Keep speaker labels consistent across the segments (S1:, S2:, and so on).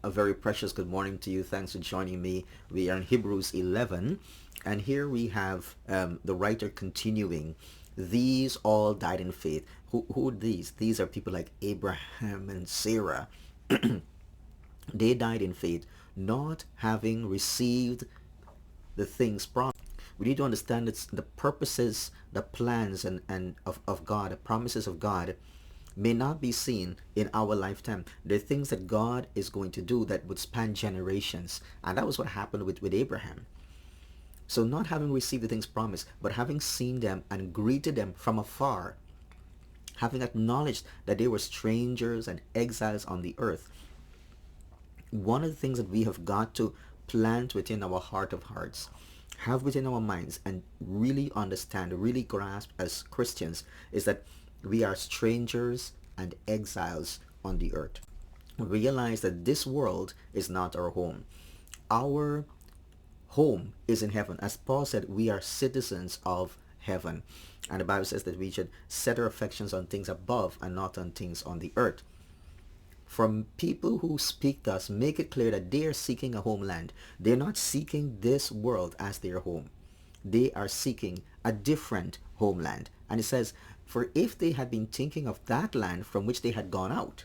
S1: A very precious good morning to you. Thanks for joining me. We are in Hebrews 11, and here we have the writer continuing. These all died in faith. Who are these? These are people like Abraham and Sarah. They died in faith, not having received the things promised. We need to understand it's the purposes, the plans and of God, the promises of God may not be seen in our lifetime. There are things that God is going to do that would span generations. And that was what happened with Abraham. So not having received the things promised, but having seen them and greeted them from afar, having acknowledged that they were strangers and exiles on the earth. One of the things that we have got to plant within our heart of hearts, have within our minds, and really understand, really grasp as Christians, is that we are strangers and exiles on the earth. Realize that this world is not our home. Our home is in heaven. As Paul said, we are citizens of heaven. And the Bible says that we should set our affections on things above and not on things on the earth. From people who speak to us, make it clear that they are seeking a homeland. They're not seeking this world as their home. They are seeking a different homeland. And it says, for if they had been thinking of that land from which they had gone out,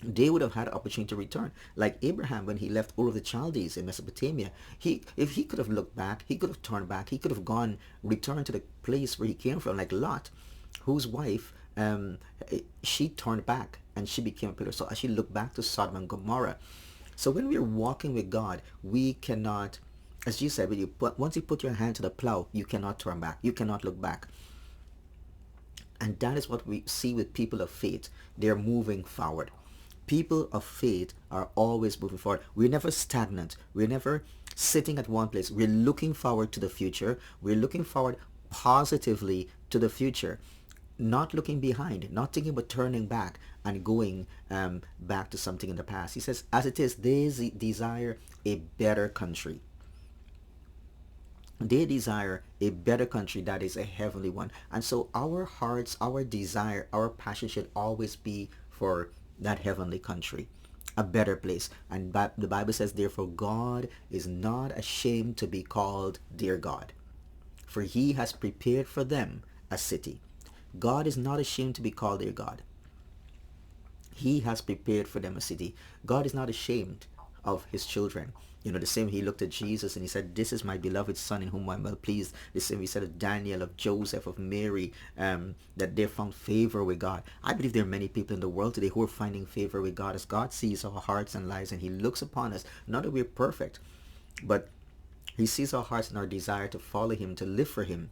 S1: they would have had an opportunity to return. Like Abraham, when he left Ur of the Chaldees in Mesopotamia, if he could have looked back, he could have turned back, he could have returned to the place where he came from, like Lot, whose wife, she turned back and she became a pillar. So she looked back to Sodom and Gomorrah. So when we're walking with God, we cannot, as Jesus said, once you put your hand to the plow, you cannot turn back, you cannot look back. And that is what we see with people of faith. They're moving forward. People of faith are always moving forward. We're never stagnant. We're never sitting at one place. We're looking forward to the future. We're looking forward positively to the future. Not looking behind, not thinking about turning back and going back to something in the past. He says, as it is, they desire a better country. They desire a better country that is a heavenly one. And so our hearts, our desire, our passion should always be for that heavenly country, a better place. And the Bible says, therefore, God is not ashamed to be called their God, for he has prepared for them a city. God is not ashamed to be called their God. He has prepared for them a city. God is not ashamed of his children. You know, the same he looked at Jesus and he said, this is my beloved son in whom I'm well pleased. The same he said of Daniel, of Joseph, of Mary, that they found favor with God. I believe there are many people in the world today who are finding favor with God, as God sees our hearts and lives and he looks upon us. Not that we're perfect, but he sees our hearts and our desire to follow him, to live for him.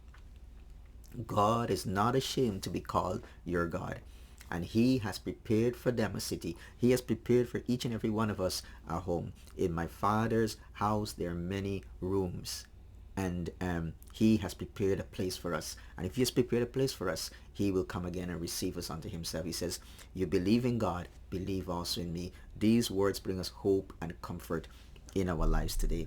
S1: God is not ashamed to be called your God. And he has prepared for them a city. He has prepared for each and every one of us a home. In my Father's house there are many rooms. And he has prepared a place for us. And if he has prepared a place for us, he will come again and receive us unto himself. He says, you believe in God, believe also in me. These words bring us hope and comfort in our lives today.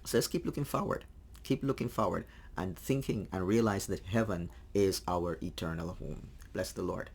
S1: So let's keep looking forward. Keep looking forward and thinking and realize that heaven is our eternal home. Bless the Lord.